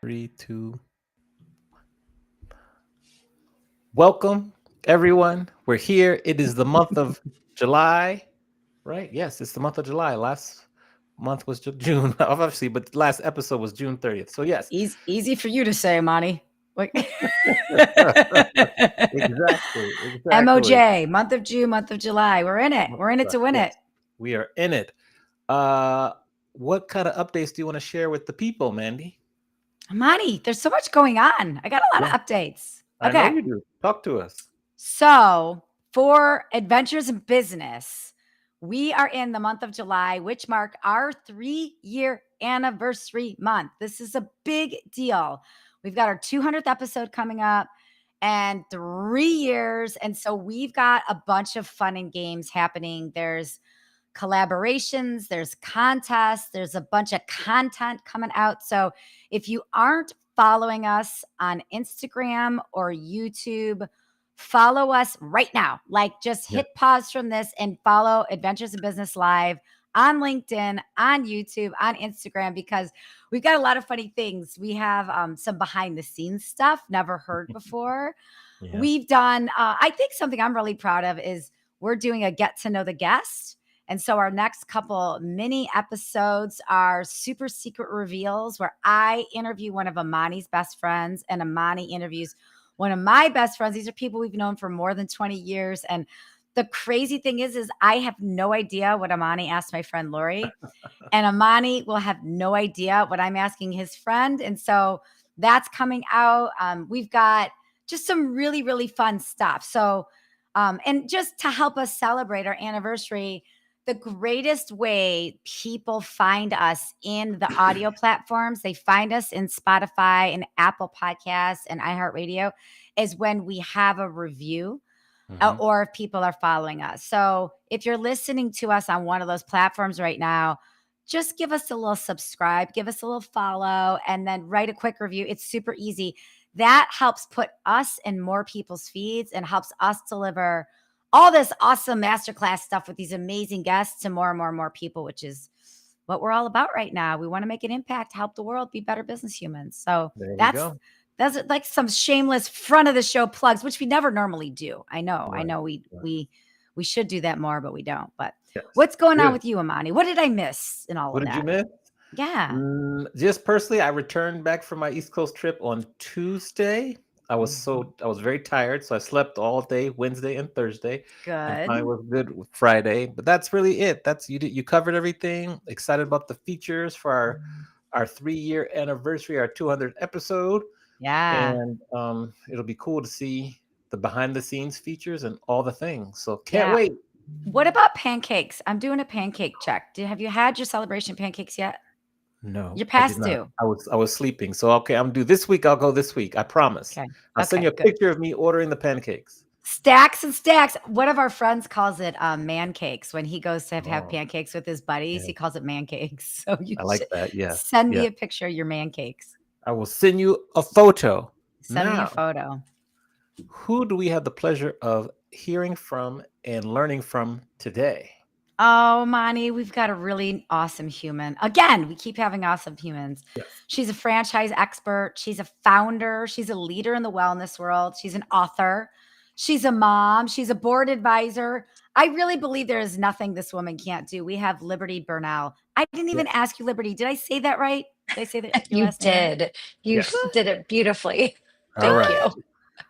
Three, two. Welcome, everyone. We're here. It is the month of July, right? Yes, it's the month of July. Last month was June, obviously, but the last episode was June 30th. So yes, easy for you to say, Monty. Like exactly. MOJ, month of June, month of July. We're in it. We're in it to win it. We are in it. What kind of updates do you want to share with the people, Mandy? Monty, there's so much going on. I got a lot of updates. Okay. I know you do. Talk to us. So for Adventures in Business, we are in the month of July, which mark our 3-year anniversary month. This is a big deal. We've got our 200th episode coming up and 3 years. And so we've got a bunch of fun and games happening. There's collaborations, there's contests, there's a bunch of content coming out. So if you aren't following us on Instagram or YouTube, follow us right now. Like just hit pause from this and follow Adventures in Business Live on LinkedIn, on YouTube, on Instagram, because we've got a lot of funny things. We have some behind the scenes stuff never heard before. We've done, I think something I'm really proud of is we're doing a get to know the guest. And so our next couple mini episodes are super secret reveals where I interview one of Amani's best friends and Amani interviews one of my best friends. These are people we've known for more than 20 years. And the crazy thing is I have no idea what Amani asked my friend Lori, and Amani will have no idea what I'm asking his friend. And so that's coming out. We've got just some really, really fun stuff. So, and just to help us celebrate our anniversary, the greatest way people find us in the audio platforms, they find us in Spotify and Apple Podcasts and iHeartRadio, is when we have a review or if people are following us. So if you're listening to us on one of those platforms right now, just give us a little subscribe, give us a little follow, and then write a quick review. It's super easy. That helps put us in more people's feeds and helps us deliver all this awesome masterclass stuff with these amazing guests to more and more and more people, which is what we're all about right now. We want to make an impact, help the world be better business humans. So that's like some shameless front of the show plugs, which we never normally do. I know we should do that more, but we don't. But what's going on with you, Amani? What did I miss in all of that? What did you miss? Yeah. Just personally, I returned back from my East Coast trip on Tuesday. I was very tired, so I slept all day Wednesday and Thursday. Good. And I was good with Friday, but that's really it. That's you covered everything. Excited about the features for our 3-year anniversary, our 200th episode. Yeah. And it'll be cool to see the behind the scenes features and all the things. So can't wait. What about pancakes? I'm doing a pancake check. Have you had your celebration pancakes yet? No, you're past due. I was sleeping. So okay, I'm due this week. I'll go this week. I promise. Okay. I'll send you a picture of me ordering the pancakes. Stacks and stacks. One of our friends calls it man cakes. When he goes to have Oh, pancakes with his buddies, yeah. he calls it man cakes. So you I like should that. Yes. send Yeah. me a picture of your man cakes. I will send you a photo. Send me a Now, photo. who do we have the pleasure of hearing from and learning from today? Oh, Monty, we've got a really awesome human. Again, we keep having awesome humans. Yes. She's a franchise expert. She's a founder. She's a leader in the wellness world. She's an author. She's a mom. She's a board advisor. I really believe there is nothing this woman can't do. We have Liberty Bernal. I didn't even Yes. ask you, Liberty. Did I say that right? Did I say that your You last name right? did. You Yes. did it beautifully. All Thank right. you.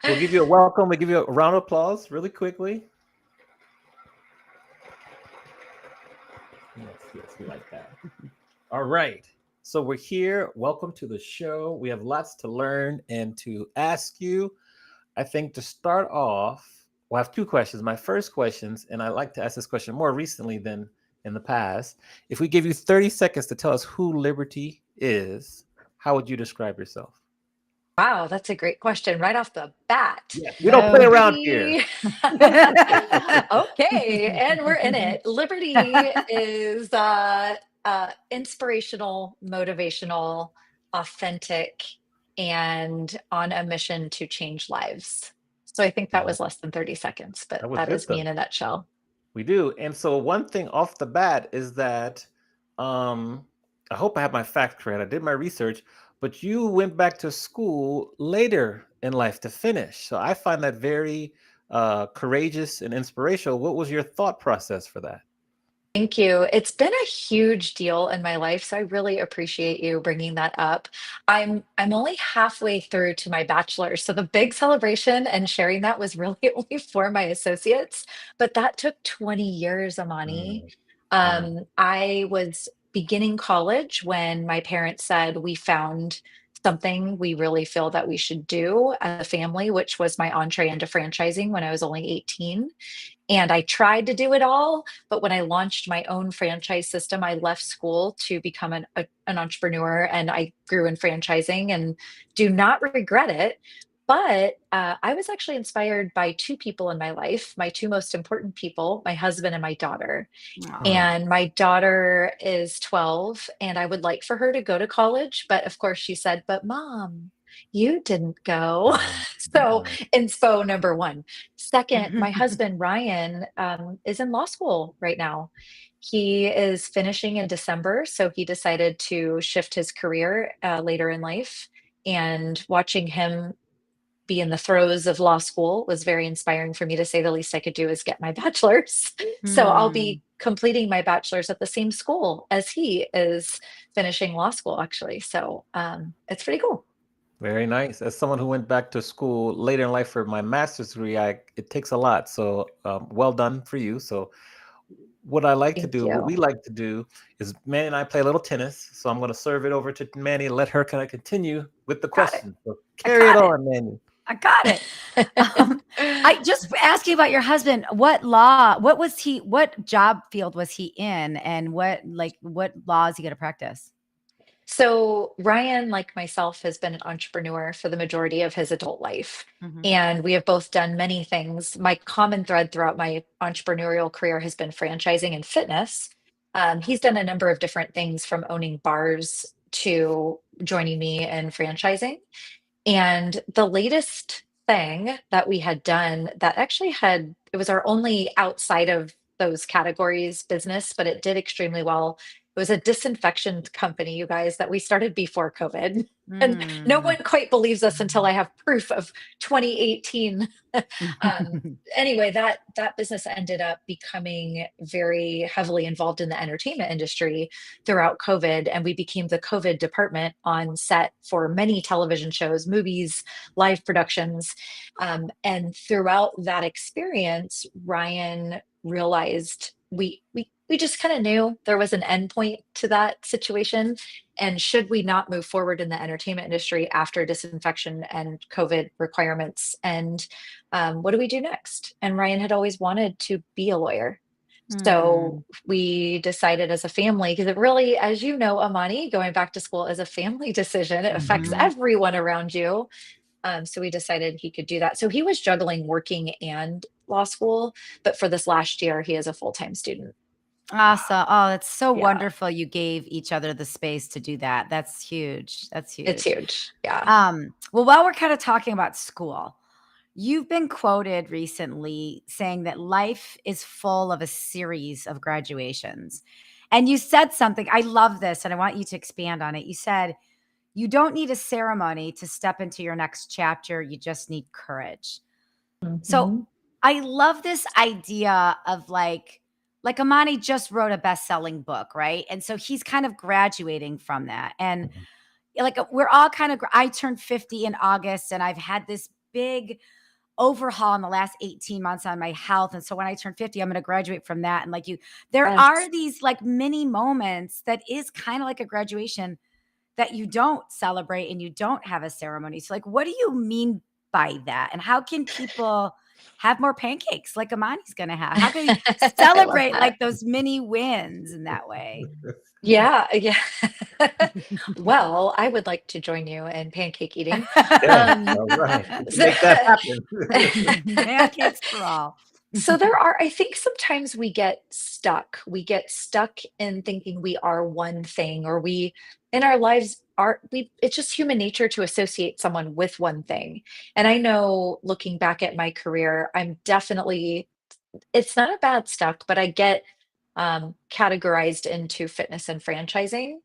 We'll give you a welcome. We'll give you a round of applause really quickly. Yes, yes, we like that. All right. So we're here. Welcome to the show. We have lots to learn and to ask you. I think to start off, we'll have two questions. My first questions, and I like to ask this question more recently than in the past. If we give you 30 seconds to tell us who Liberty is, how would you describe yourself? Wow, that's a great question right off the bat. Yes, we don't play No. around here. Liberty. Okay, and we're in it. Liberty is inspirational, motivational, authentic, and on a mission to change lives. So I think that Wow, was less than 30 seconds, but that was that good is me though. in a nutshell. We do. And so one thing off the bat is that um I hope I have my facts correct. I did my research, but you went back to school later in life to finish. So I find that very courageous and inspirational. What was your thought process for that? Thank you. It's been a huge deal in my life, so I really appreciate you bringing that up. I'm only halfway through to my bachelor's, so the big celebration and sharing that was really only for my associates, but that took 20 years, Amani. Mm, mm, I was beginning college when my parents said we found something we really feel that we should do as a family, which was my entree into franchising when I was only 18. And I tried to do it all, but when I launched my own franchise system, I left school to become an entrepreneur and I grew in franchising and do not regret it. But I was actually inspired by two people in my life, my two most important people, my husband and my daughter. mm, Aw. And my daughter is 12, and I would like for her to go to college. But of course, she said, "But mom, you didn't go." mm, So, mm, inspo number one. Second, my husband, Ryan, is in law school right now. He is finishing in December. So, he decided to shift his career later in life. And watching him be in the throes of law school was very inspiring for me, to say the least I could do is get my bachelor's. So I'll Hmm. be completing my bachelor's at the same school as he is finishing law school, actually. So it's pretty cool. very nice. As someone who went back to school later in life for my master's degree, it takes a lot. So well done for you. So what I like to Thank do, what we you. like to do, is Manny and I play a little tennis. So I'm going to serve it over to Manny and let her kind of continue with the Got it. question. So I carry it got it. on, Manny. I got it. I just asking about your husband. What job field was he in? And what law is he going to practice? So, Ryan, like myself, has been an entrepreneur for the majority of his adult life. Mhm. And we have both done many things. My common thread throughout my entrepreneurial career has been franchising and fitness. He's done a number of different things from owning bars to joining me in franchising. And the latest thing that we had done that actually it was our only outside of those categories business, but it did extremely well. It was a disinfection company, you guys, that we started before COVID. And no Mm. one quite believes us until I have proof of 2018. um, anyway, that business ended up becoming very heavily involved in the entertainment industry throughout COVID, and we became the COVID department on set for many television shows, movies, live productions. And throughout that experience, Ryan realized we just kind of knew there was an end point to that situation. And should we not move forward in the entertainment industry after disinfection and COVID requirements? And what do we do next? And Ryan had always wanted to be a lawyer. So Mm. we decided as a family, because it really, as you know, Amani, going back to school is a family decision. It affects Mhm. everyone around you. So we decided he could do that. So he was juggling working and law school, but for this last year, he is a full-time student. Awesome. Oh, that's so Yeah, wonderful you gave each other the space to do that. That's huge. That's it's huge. huge. Yeah. Well, while we're kind of talking about school, you've been quoted recently saying that life is full of a series of graduations. And you said something, I love this, and I want you to expand on it. You said, you don't need a ceremony to step into your next chapter. You just need courage. So Mhm. I love this idea of like Amani just wrote a best-selling book, right? And so he's kind of graduating from that. And Mhm. like we're all kind of I turned 50 in August, and I've had this big overhaul in the last 18 months on my health. And so when I turn 50, I'm going to graduate from that. And like there Yes. are these like mini moments that is kind of like a graduation that you don't celebrate and you don't have a ceremony. So like, what do you mean by that? And how can people have more pancakes like Amani's going to have? How can you I love celebrate that. like those mini wins in that way? Yeah, yeah. Well, I would like to join you in pancake eating. Yes, Um, all right. We can so, make that happen. Pancakes for all. so there are, I think sometimes we get stuck. We get stuck in thinking we are one thing, or we in our lives are we it's just human nature to associate someone with one thing. And I know looking back at my career, I'm definitely it's not a bad stuck, but I get categorized into fitness and franchising.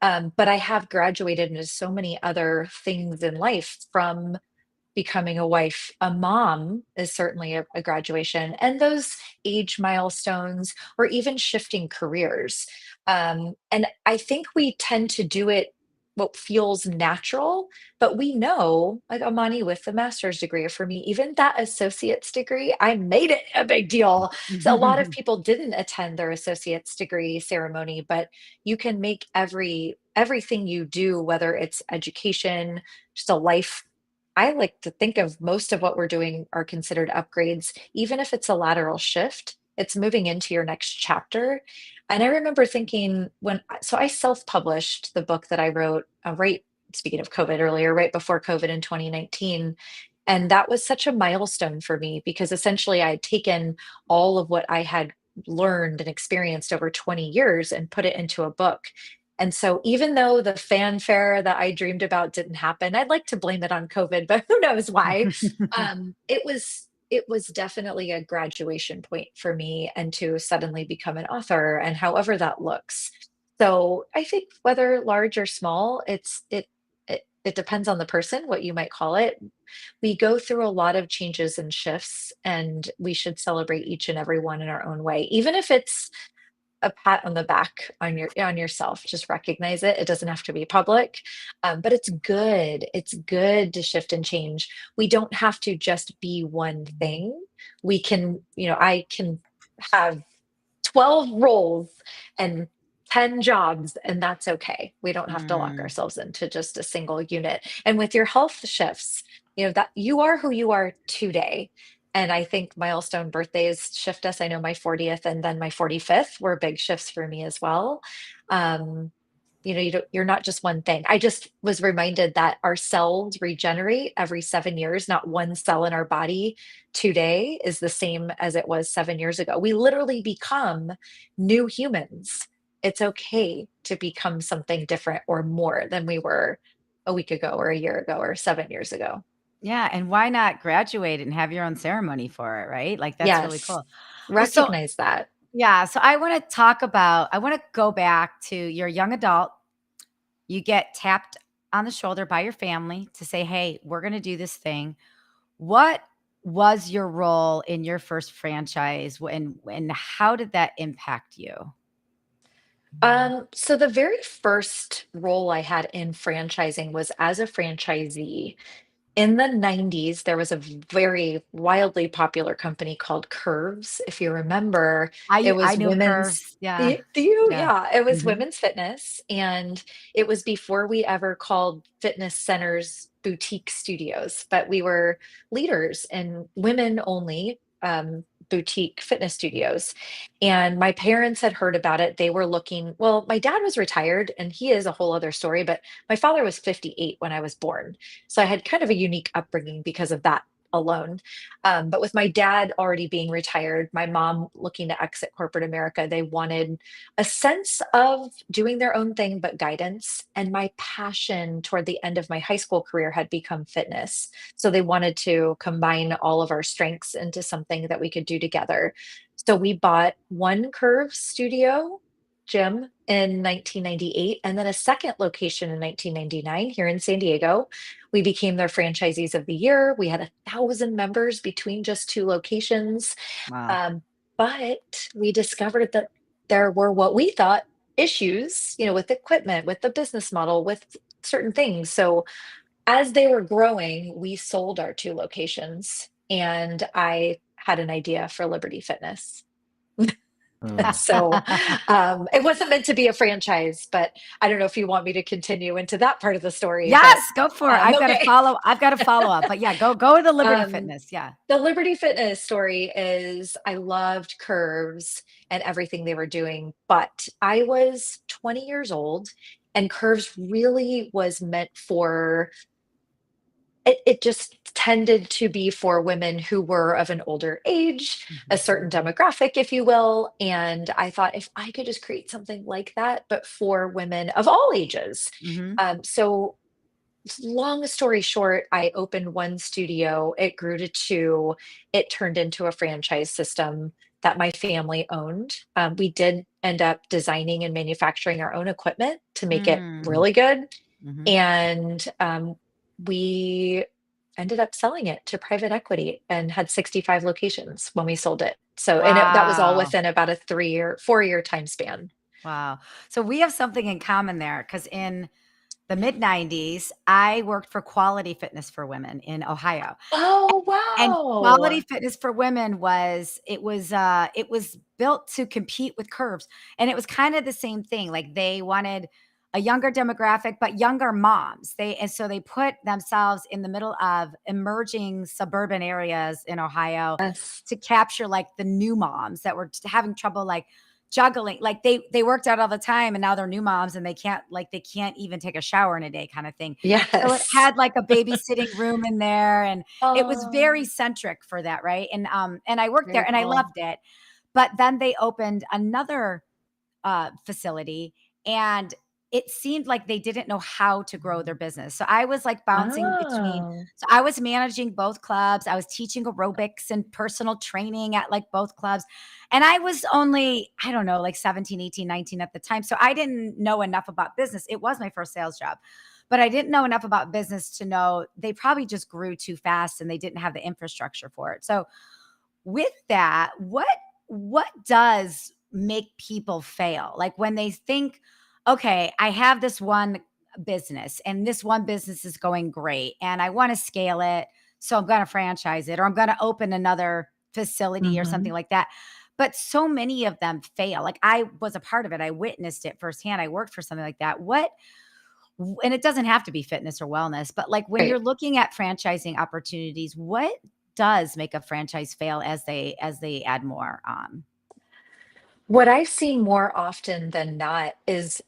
But I have graduated into so many other things in life from becoming a wife. A mom is certainly a graduation, and those age milestones, or even shifting careers. And I think we tend to do it what feels natural, but we know, like Amani with the master's degree, or for me, even that associate's degree, I made it a big deal. So a lot of people didn't attend their associate's degree ceremony, but you can make everything you do, whether it's education, just a life. I like to think of most of what we're doing are considered upgrades, even if it's a lateral shift, it's moving into your next chapter. And I remember thinking so I self-published the book that I wrote, right, speaking of COVID earlier, right before COVID in 2019. And that was such a milestone for me because essentially I had taken all of what I had learned and experienced over 20 years and put it into a book. And so even though the fanfare that I dreamed about didn't happen, I'd like to blame it on COVID, but who knows why. It was definitely a graduation point for me, and to suddenly become an author and however that looks. So I think whether large or small, it depends on the person, what you might call it. We go through a lot of changes and shifts, and we should celebrate each and every one in our own way, even if it's a pat on the back on yourself. Just recognize it. It doesn't have to be public, but it's good. It's good to shift and change. We don't have to just be one thing. We can, I can have 12 roles and 10 jobs, and that's okay. We don't have to lock Mm. ourselves into just a single unit. And with your health shifts, that you are who you are today. And I think milestone birthdays shift us. I know my 40th and then my 45th were big shifts for me as well. Um, you're not just one thing. I just was reminded that our cells regenerate every 7 years. Not one cell in our body today is the same as it was 7 years ago. We literally become new humans. It's okay to become something different or more than we were a week ago or a year ago or 7 years ago. Yeah, and why not graduate and have your own ceremony for it, right? Like, that's really Yes, cool. Well, so recognize that. yeah, so I wanna go back to you're a young adult, you get tapped on the shoulder by your family to say, "Hey, we're gonna do this thing." What was your role in your first franchise, and how did that impact you? So the very first role I had in franchising was as a franchisee. In the 90s, there was a very wildly popular company called Curves. If you remember, it I was knew women's. curves, yeah, Do you? yeah, Yeah, it was mhm. women's fitness. And it was before we ever called fitness centers boutique studios, but we were leaders in women only boutique fitness studios. And my parents had heard about it. They were looking, well, my dad was retired and he is a whole other story, but my father was 58 when I was born. So I had kind of a unique upbringing because of that alone. But with my dad already being retired, my mom looking to exit corporate America, they wanted a sense of doing their own thing, but guidance. And my passion toward the end of my high school career had become fitness. So they wanted to combine all of our strengths into something that we could do together. So we bought one Curve studio gym in 1998 and then a second location in 1999 here in San Diego. We became their franchisees of the year. We had 1,000 members between just two locations. Wow. But we discovered that there were what we thought issues, with equipment, with the business model, with certain things. So as they were growing, we sold our two locations and I had an idea for Liberty Fitness. Hmm. So it wasn't meant to be a franchise, but I don't know if you want me to continue into that part of the story, but Yes, go for it. I've got to okay. follow. I've got to follow up. But yeah, go with the Liberty Um, Fitness. Yeah. the Liberty Fitness story is I loved Curves and everything they were doing, but I was 20 years old and Curves really was meant for it just tended to be for women who were of an older age, a certain demographic, if you will. And I thought if I could just create something like that, but for women of all ages. Mm-hmm. So long story short, I opened one studio, it grew to two, it turned into a franchise system that my family owned. We did end up designing and manufacturing our own equipment to make it Mm-hmm. really good. Mm-hmm. And we ended up selling it to private equity and had 65 locations when we sold it. So, that was all Wow. within about a 4-year time span. Wow. So we have something in common there because in the mid 90s, I worked for Quality Fitness for Women in Ohio. Oh, And Quality wow. Fitness for Women it was built to compete with Curves. And it was kind of the same thing. Like they wanted a younger demographic, but younger moms. So they put themselves in the middle of emerging suburban areas in Ohio Yes. to capture like the new moms that were having trouble like juggling. Like they worked out all the time and now they're new moms and they can't even take a shower in a day kind of thing. So it Yes. had like a babysitting room in there and it was very Oh, centric for that, right? And I worked very there and I cool. loved it. But then they opened another facility and it seemed like they didn't know how to grow their business. So I was like bouncing between, Oh, so I was managing both clubs. I was teaching aerobics and personal training at like both clubs. And I was only, I don't know, like 17, 18, 19 at the time. So I didn't know enough about business. It was my first sales job, but I didn't know enough about business to know they probably just grew too fast and they didn't have the infrastructure for it. So with that, what does make people fail? Like when they think, okay, I have this one business and this one business is going great and I want to scale it, so I'm going to franchise it or I'm going to open another facility or something mhm. like that. But so many of them fail. Like I was a part of it. I witnessed it firsthand. I worked for something like that. And it doesn't have to be fitness or wellness, but like when you're Right. looking at franchising opportunities, what does make a franchise fail as they add more on? What I've seen more often than not is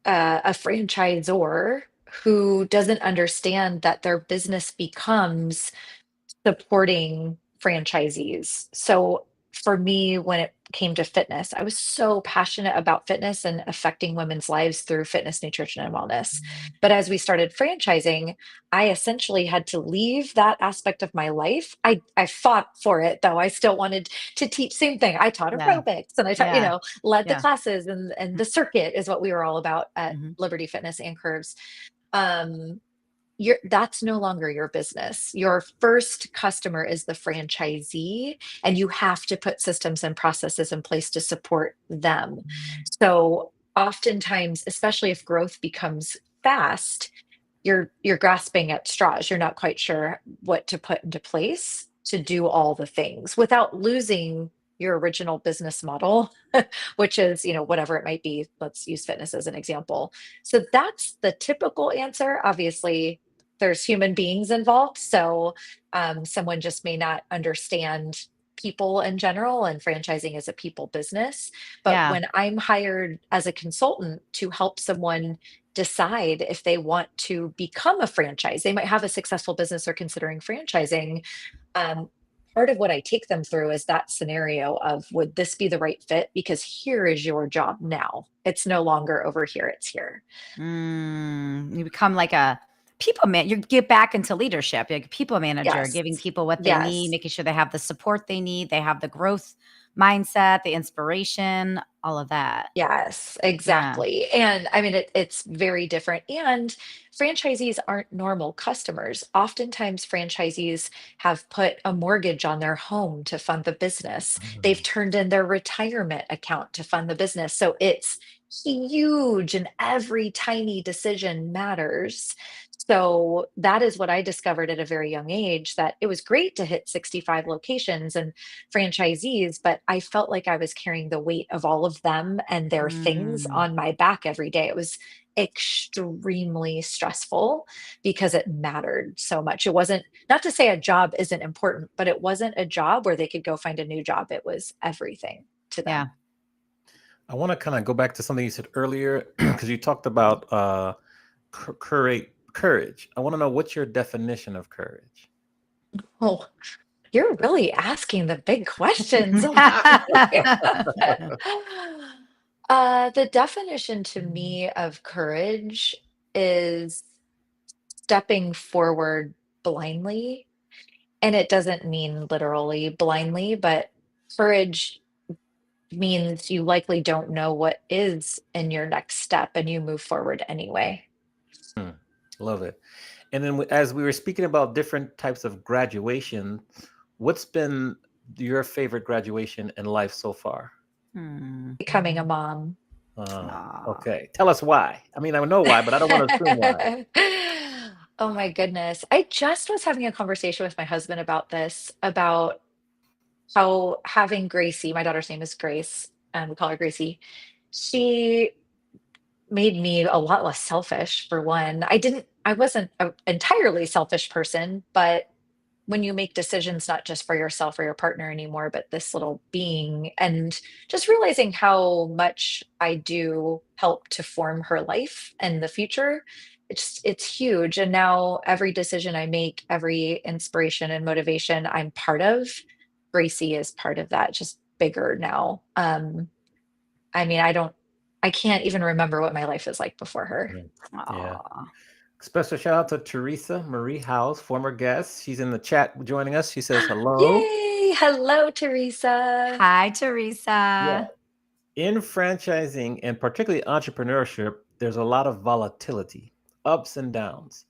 a franchisor who doesn't understand that their business becomes supporting franchisees. So for me, when it came to fitness, I was so passionate about fitness and affecting women's lives through fitness, nutrition, and wellness. But as we started franchising, I essentially had to leave that aspect of my life. I fought for it though. I still wanted to teach, same thing. I taught Yeah. aerobics and I taught, Yeah. led the Yeah. classes and the circuit is what we were all about at Mhm. Liberty Fitness and Curves. Um, that's no longer your business. Your first customer is the franchisee, and you have to put systems and processes in place to support them. So oftentimes, especially if growth becomes fast, you're grasping at straws. You're not quite sure what to put into place to do all the things without losing your original business model, which is, whatever it might be. Let's use fitness as an example. So that's the typical answer. Obviously, there's human beings involved. So someone just may not understand people in general, and franchising is a people business. But Yeah. when I'm hired as a consultant to help someone decide if they want to become a franchise, they might have a successful business or considering franchising. um, Part of what I take them through is that scenario of, would this be the right fit? Because here is your job now. It's no longer over here, it's here. You become like a people man. You get back into leadership, like a people manager, Yes. giving people what they need, Yes. making sure they have the support they need, they have the growth mindset, the inspiration, all of that. Yes, Yeah. exactly. And I mean, it's very different. And franchisees aren't normal customers. Oftentimes, franchisees have put a mortgage on their home to fund the business. They've Mm. turned in their retirement account to fund the business. So it's huge, and every tiny decision matters. So that is what I discovered at a very young age, that it was great to hit 65 locations and franchisees, but I felt like I was carrying the weight of all of them and their things Mm, on my back every day. It was extremely stressful because it mattered so much. It wasn't, not to say a job isn't important, but it wasn't a job where they could go find a new job. It was everything to yeah. them. I want to kind of go back to something you said earlier because you talked about courage. I want to know, what's your definition of courage? Oh, you're really asking the big questions. The definition to me of courage is stepping forward blindly. And it doesn't mean literally blindly, but courage means you likely don't know what is in your next step and you move forward anyway. Hmm, love it. And then as we were speaking about different types of graduation, what's been your favorite graduation in life so far? Hmm. Becoming a mom. Uh, Aw. okay. Tell us why. I mean, I know why, but I don't want to assume why. Oh my goodness. I just was having a conversation with my husband about this, about how having Gracie, my daughter's name is Grace, and we call her Gracie, she made me a lot less selfish, for one. I wasn't an entirely selfish person, but when you make decisions not just for yourself or your partner anymore, but this little being, and just realizing how much I do help to form her life and the future, it's huge. And now every decision I make, every inspiration and motivation I'm part of, Gracie is part of that, just bigger now. I mean, I can't even remember what my life was like before her. Mm. Yeah. Aw. Special shout out to Teresa Marie House, former guest. She's in the chat joining us. She says hello. Yay! Hello, Teresa. Hi, Yeah. Teresa. In franchising and particularly entrepreneurship, there's a lot of volatility, ups and downs.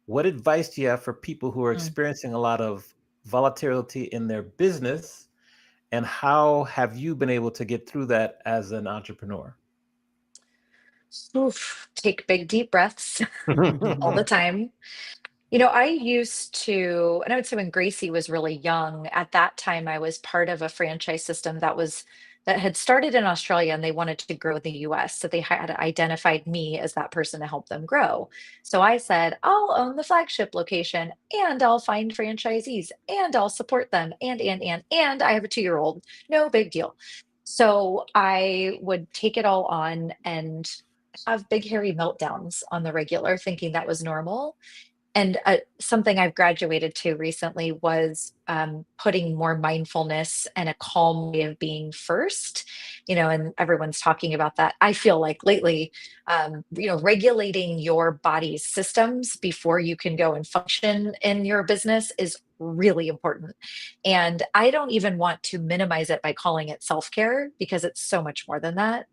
What advice do you have for people who are Mm. experiencing a lot of volatility in their business? And how have you been able to get through that as an entrepreneur? Oof, take big deep breaths all the time. I used to, and I would say when Gracie was really young, at that time I was part of a franchise system that had started in Australia, and they wanted to grow in the US. So they had identified me as that person to help them grow. So I said, I'll own the flagship location, and I'll find franchisees, and I'll support them, and I have a 2-year-old. No big deal. So I would take it all on and have big hairy meltdowns on the regular, thinking that was normal. And something I've graduated to recently was putting more mindfulness and a calm way of being first. And everyone's talking about that. I feel like lately, regulating your body's systems before you can go and function in your business is really important. And I don't even want to minimize it by calling it self care, because it's so much more than that.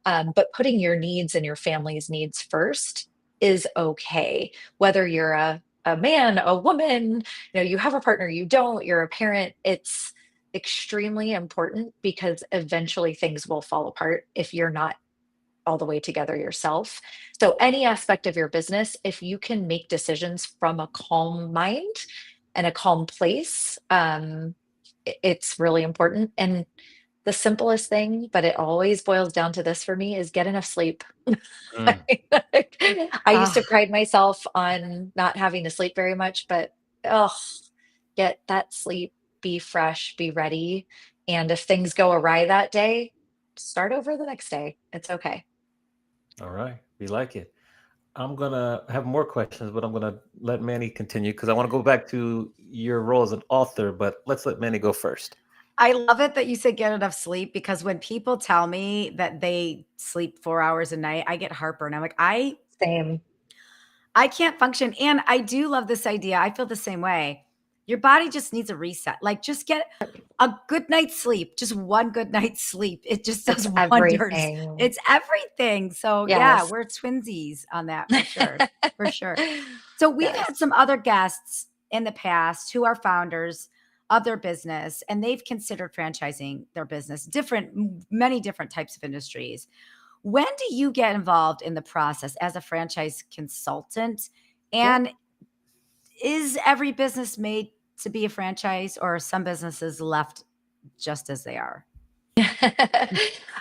But putting your needs and your family's needs first is okay. Whether you're a man, a woman, you have a partner, you don't, you're a parent, it's extremely important, because eventually things will fall apart if you're not all the way together yourself. So, any aspect of your business, if you can make decisions from a calm mind and a calm place, it's really important. And the simplest thing, but it always boils down to this for me, is get enough sleep. Mm. I used to Ah, pride myself on not having to sleep very much, but oh, get that sleep. be fresh, be ready. And if things go awry that day, start over the next day. It's okay. All right. We like it. I'm gonna have more questions, but I'm gonna let Manny continue because I want to go back to your role as an author. But let's let Manny go first. I love it that you say get enough sleep, because when people tell me that they sleep 4 hours a night, I get heartburn. I'm like, Same. I can't function. And I do love this idea. I feel the same way. Your body just needs a reset. Like, just get a good night's sleep, just one good night's sleep. It just It's does wonders. everything. It's everything. So yeah, Yes. we're twinsies on that for sure. For sure. So we've Yes. had some other guests in the past who are founders of their business, and they've considered franchising their business, many different types of industries. When do you get involved in the process as a franchise consultant? Yep. And is every business made to be a franchise, or are some businesses left just as they are?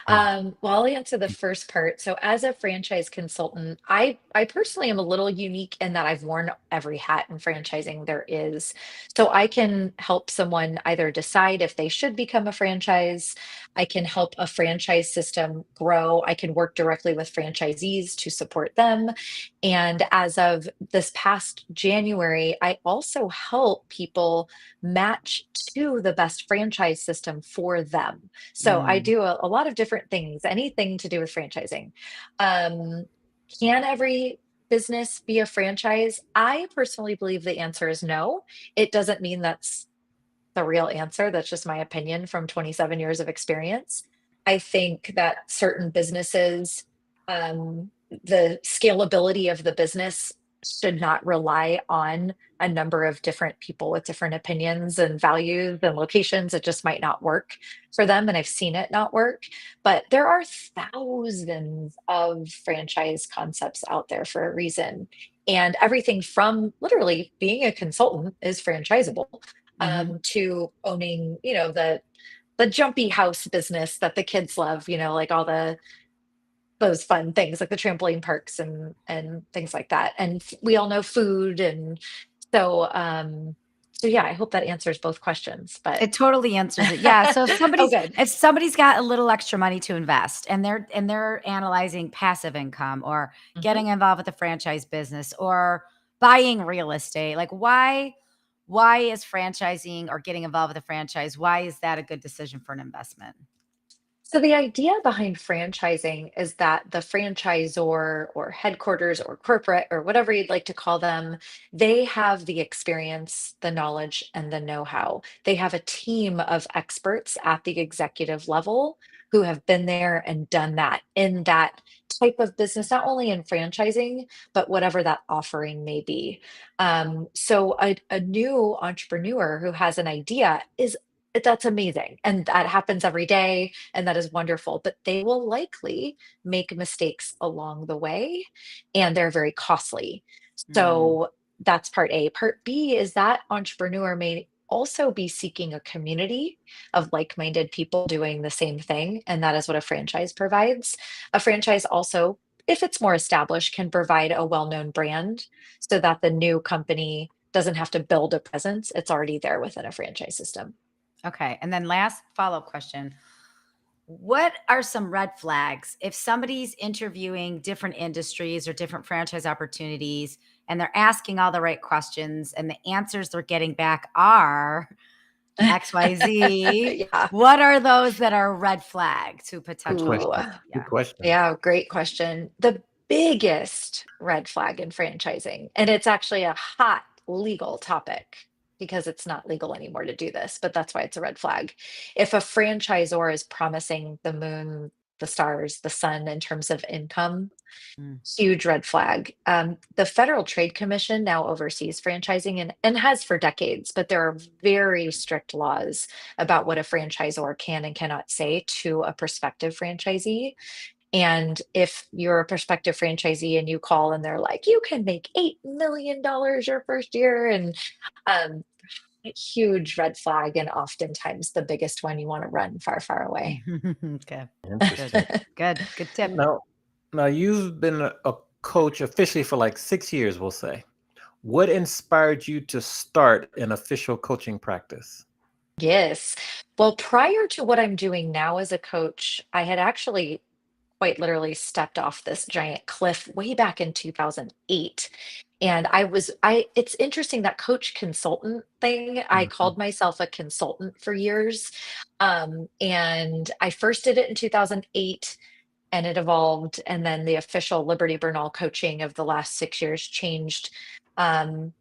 Well, I'll answer the first part. So, as a franchise consultant, I personally am a little unique in that I've worn every hat in franchising there is. So, I can help someone either decide if they should become a franchise. I can help a franchise system grow. I can work directly with franchisees to support them. And as of this past January, I also help people match to the best franchise system for them. So I Mm. do a lot of different things, anything to do with franchising. Um, can every business be a franchise? I personally believe the answer is no. It doesn't mean that's the real answer. That's just my opinion from 27 years of experience. I think that certain businesses, the scalability of the business should not rely on a number of different people with different opinions and values and locations. It just might not work for them. And I've seen it not work. But there are thousands of franchise concepts out there for a reason. And everything from literally being a consultant is franchisable, Mhm. to owning, the jumpy house business that the kids love, like all those fun things like the trampoline parks and things like that. And we all know food, and so yeah, I hope that answers both questions. But It totally answers it. Yeah. So oh, good. if somebody's got a little extra money to invest, and they're analyzing passive income, or Mhm. getting involved with a franchise business, or buying real estate, like why is franchising or getting involved with a franchise, why is that a good decision for an investment? So the idea behind franchising is that the franchisor or headquarters or corporate or whatever you'd like to call them, they have the experience, the knowledge, and the know-how. They have a team of experts at the executive level who have been there and done that in that type of business, not only in franchising, but whatever that offering may be. So a new entrepreneur who has an idea is that's amazing. And that happens every day, and that is wonderful, but they will likely make mistakes along the way, and they're very costly. Mm. So that's part A. Part B is that entrepreneur may also be seeking a community of like-minded people doing the same thing, and that is what a franchise provides. A franchise also, if it's more established, can provide a well-known brand so that the new company doesn't have to build a presence. It's already there within a franchise system. Okay. And then last follow-up question. What are some red flags if somebody's interviewing different industries or different franchise opportunities, and they're asking all the right questions, and the answers they're getting back are XYZ? Yeah. What are those that are red flag to Good potential? Ooh, question. Good Yeah. question. yeah, great question. The biggest red flag in franchising, and it's actually a hot legal topic because it's not legal anymore to do this, but that's why it's a red flag. If a franchisor is promising the moon, the stars, the sun in terms of income, Mm. huge red flag. The Federal Trade Commission now oversees franchising and has for decades, but there are very strict laws about what a franchisor can and cannot say to a prospective franchisee. And if you're a prospective franchisee and you call and they're like, you can make $8 million your first year, and um, huge red flag, and oftentimes the biggest one you want to run far, far away. Okay. Good. Interesting. Good. Good tip. Now, now you've been a coach officially for like 6 years, we'll say. What inspired you to start an official coaching practice? Yes. Well, prior to what I'm doing now as a coach, I had actually quite literally stepped off this giant cliff way back in 2008. And it's interesting that coach consultant thing. I Mhm. called myself a consultant for years. And I first did it in 2008 and it evolved. And then the official Liberty Bernal coaching of the last 6 years changed.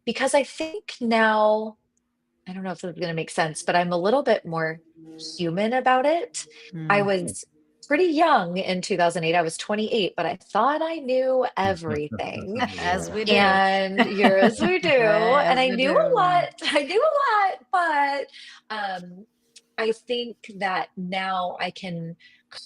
Because I think now, I don't know if this is going to make sense, but I'm a little bit more human about it. I Mm. was pretty young in 2008. I was 28, but I thought I knew everything. As Yeah. we do. And years we do. And As I we knew a do. lot. I knew a lot, but I think that now I can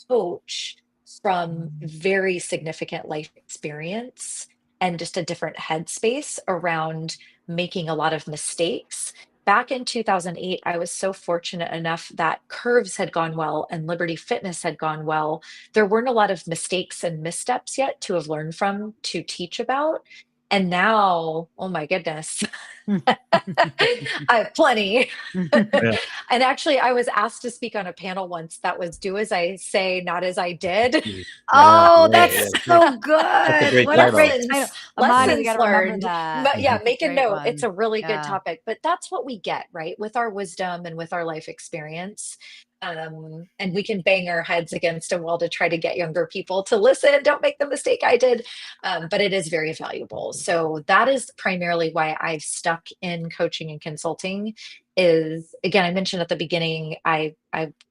coach from very significant life experience and just a different headspace around making a lot of mistakes. Back in 2008, I was so fortunate enough that Curves had gone well and Liberty Fitness had gone well. There weren't a lot of mistakes and missteps yet to have learned from, to teach about. And now, oh my goodness, I have plenty. Yeah. And actually, I was asked to speak on a panel once that was do as I say, not as I did. Yeah. Oh, Yeah. that's Yeah. so That's a good. great What a title. great title. Lessons, Amani, we got lessons to remember learned. that. But yeah, That's a make a great note. It's one. a really good Yeah. topic. But that's what we get, right? With our wisdom and with our life experience. And we can bang our heads against a wall to try to get younger people to listen. Don't make the mistake I did. But it is very valuable. So that is primarily why I've stuck in coaching and consulting. Is again, I mentioned at the beginning, I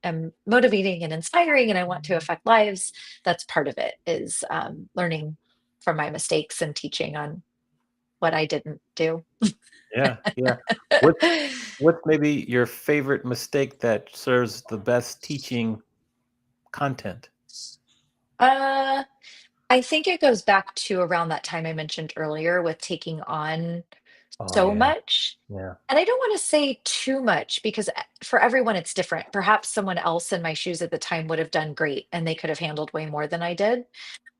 am motivating and inspiring, and I want to affect lives. That's part of it. Is learning from my mistakes and teaching on what I didn't do. Yeah. Yeah. What's maybe your favorite mistake that serves the best teaching content? uh, I think it goes back to around that time I mentioned earlier with taking on Oh so yeah. much. Yeah. And I don't want to say too much because for everyone it's different. Perhaps someone else in my shoes at the time would have done great and they could have handled way more than I did.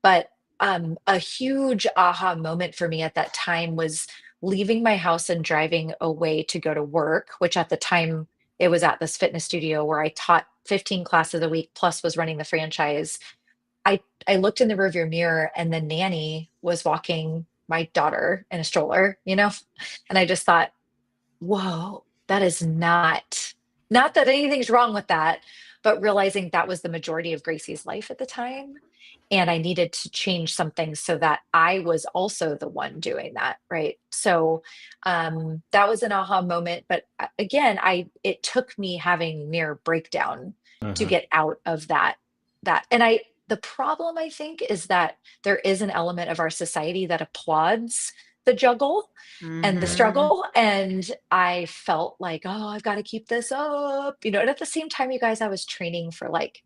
But a huge aha moment for me at that time was leaving my house and driving away to go to work, which at the time it was at this fitness studio where I taught 15 classes a week plus was running the franchise. I looked in the rearview mirror and the nanny was walking my daughter in a stroller, and I just thought, whoa, that is not that anything's wrong with that, but realizing that was the majority of Gracie's life at the time. And I needed to change something so that I was also the one doing that. Right. So that was an aha moment. But again, it took me having near breakdown to Hmm. get out of that. And the problem I think is that there is an element of our society that applauds the juggle and the Yeah. Hmm. struggle. And I felt like, oh, I've got to keep this up, and at the same time, you guys, I was training for like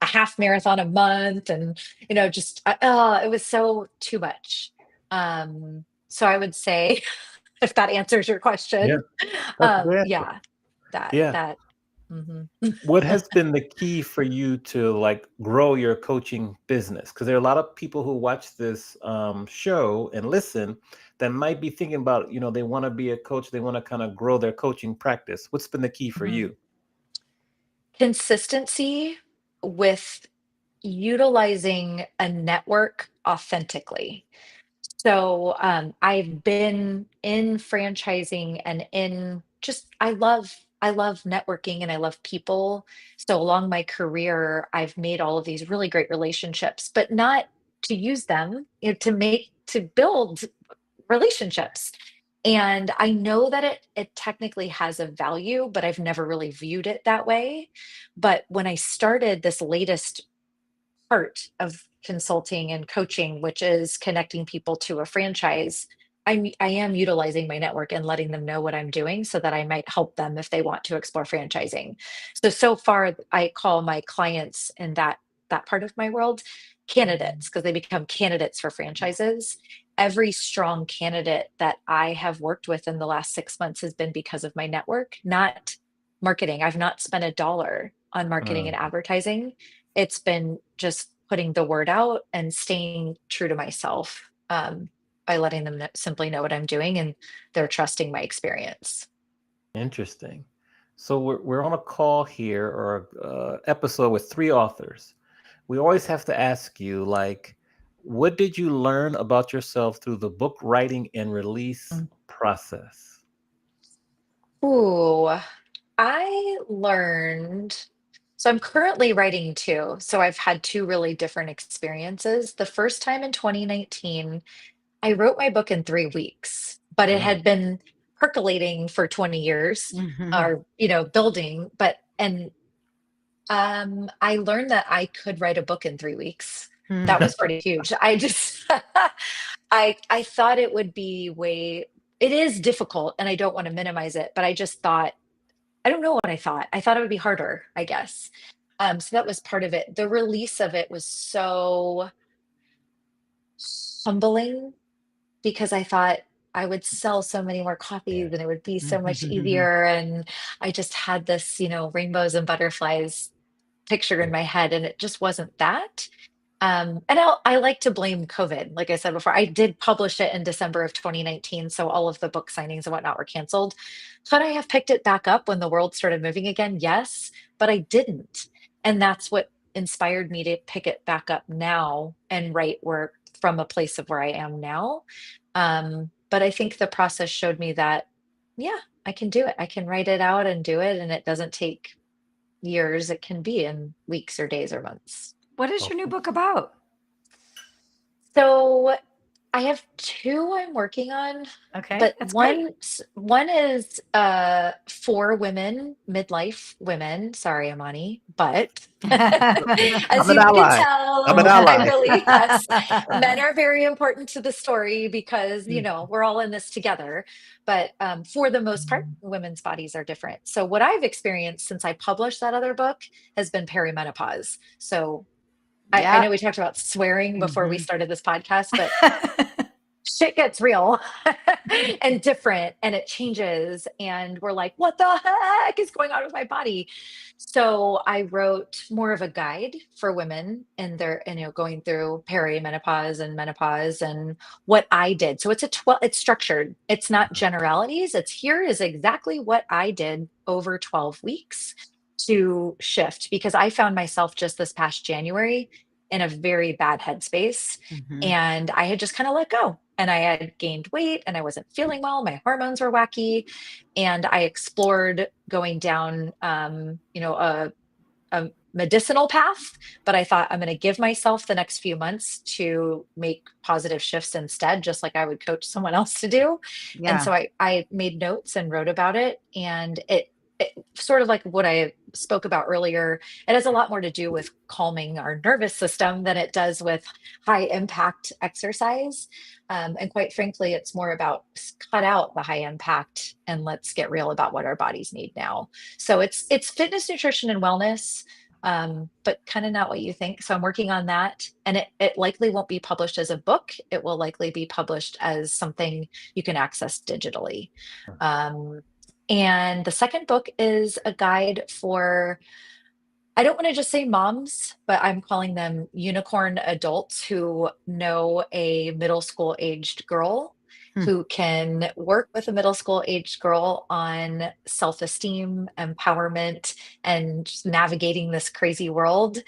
a half marathon a month and, just, it was so too much. So I would say, if that answers your Yeah. question, That's a great answer. yeah, that, Yeah. that, mhm. What has been the key for you to like grow your coaching business? Because there are a lot of people who watch this show and listen that might be thinking about, they want to be a coach, they want to kind of grow their coaching practice. What's been the key for Mhm. you? Consistency with utilizing a network authentically. So I've been in franchising and in just I love networking and I love people. So along my career, I've made all of these really great relationships, but not to use them, to build relationships. And I know that it technically has a value, but I've never really viewed it that way. But when I started this latest part of consulting and coaching, which is connecting people to a franchise, I am utilizing my network and letting them know what I'm doing so that I might help them if they want to explore franchising. So far I call my clients in that part of my world candidates because they become candidates for franchises. Every strong candidate that I have worked with in the last 6 months has been because of my network, not marketing. I've not spent a dollar on marketing and Mm, advertising. It's been just putting the word out and staying true to myself, by letting them simply know what I'm doing and they're trusting my experience. interesting. So we're on a call here or episode with three authors. We always have to ask you, like, what did you learn about yourself through the book writing and release process? Ooh, I learned. So I'm currently writing two. So I've had two really different experiences. The first time in 2019, I wrote my book in 3 weeks, but it Mm, had been percolating for 20 years Mhm. or, building. I learned that I could write a book in 3 weeks. That was pretty huge. I just, I thought it would be it is difficult and I don't want to minimize it, but I just thought, I don't know what I thought. I thought it would be harder, I guess. So that was part of it. The release of it was so humbling because I thought I would sell so many more yeah. copies and it would be so much easier. And I just had this, rainbows and butterflies picture in Yeah. my head, and it just wasn't that. And I like to blame COVID. Like I said before, I did publish it in December of 2019, so all of the book signings and whatnot were canceled. Could I have picked it back up when the world started moving again? Yes, but I didn't. And that's what inspired me to pick it back up now and write work from a place of where I am now. But I think the process showed me that, yeah, I can do it. I can write it out and do it, and it doesn't take years. It can be in weeks or days or months. What is your new Okay. book about? So I have two I'm working on, Okay, but that's great. one is for women, midlife women. Sorry, Amani, but Okay. as I'm an you can ally. I'm tell, an I ally. really, yes, men are very important to the story because Mm. we're all in this together. But for the most part, women's bodies are different. So what I've experienced since I published that other book has been perimenopause. So I Yeah. know we talked about swearing before we Mhm. started this podcast, but shit gets real and different and it changes. And we're like, what the heck is going on with my body? So I wrote more of a guide for women and their, going through perimenopause and menopause and what I did. So it's structured. It's not generalities. It's here is exactly what I did over 12 weeks to shift because I found myself just this past January in a very bad headspace. Mhm. And I had just kind of let go. And I had gained weight and I wasn't feeling well. My hormones were wacky. And I explored going down, a medicinal path. But I thought I'm going to give myself the next few months to make positive shifts instead, just like I would coach someone else to do. And Yeah. so I made notes and wrote about it. And it sort of like what I spoke about earlier, it has a lot more to do with calming our nervous system than it does with high impact exercise. And quite frankly, it's more about cut out the high impact and let's get real about what our bodies need now. So it's fitness, nutrition, and wellness, but kind of not what you think. So I'm working on that, and it likely won't be published as a book. It will likely be published as something you can access digitally. Um, and the second book is a guide for, I don't want to just say moms, but I'm calling them unicorn adults who know a middle school aged girl Hmm. who can work with a middle school aged girl on self esteem, empowerment, and just navigating this crazy world.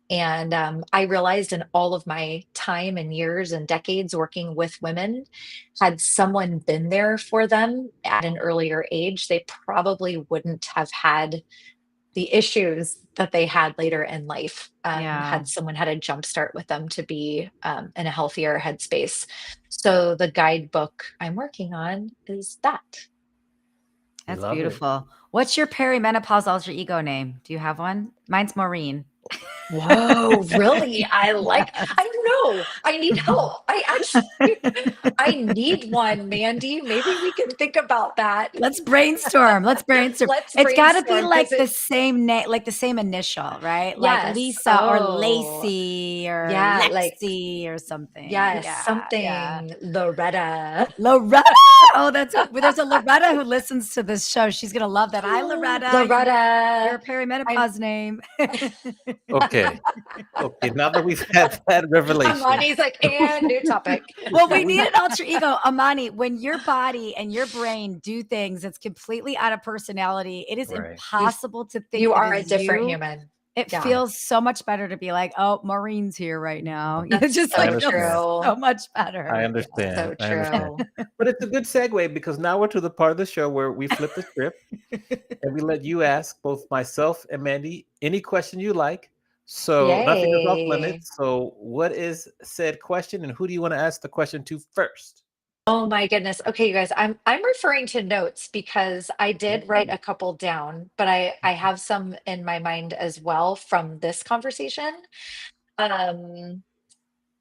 And I realized in all of my time and years and decades working with women, had someone been there for them at an earlier age, they probably wouldn't have had the issues that they had later in life, Yeah. had someone had a jump start with them to be in a healthier headspace. So the guidebook I'm working on is that. We That's love it. beautiful. What's your perimenopause alter ego name? Do you have one? Mine's Maureen. Whoa, really? I don't know. I need help. I need one, Mandy. Maybe we can think about that. Let's brainstorm. Let's brainstorm. Let's It's got to be brainstorm because like the it, same name, like the same initial, right? Like yes. Lisa or Oh, Lacey or yeah. Like, Lexi or something. yes, Yeah, yeah. something Loretta. Loretta. Oh, there's a Loretta who listens to this show. She's gonna love that. Hi, Loretta. Your Loretta. I'm perimenopause name. Okay. Okay. Now that we've had that revelation, Amani's like, and new topic. Well, we need an alter ego. Amani, when your body and your brain do things that's completely out of personality, it is Right. impossible to think You it are a is different you. human. It Yeah. feels so much better to be like, oh, Maureen's here right now. It That's just so like feels true. so much I better. understand. So I understand. true. But it's a good segue because now we're to the part of the show where we flip the script and we let you ask both myself and Mandy any question you like. So nothing is off Yay. limits. So what is said question and who do you want to ask the question to first? Oh my goodness. Okay, you guys, I'm referring to notes because I did write a couple down, but I have some in my mind as well from this conversation. Um,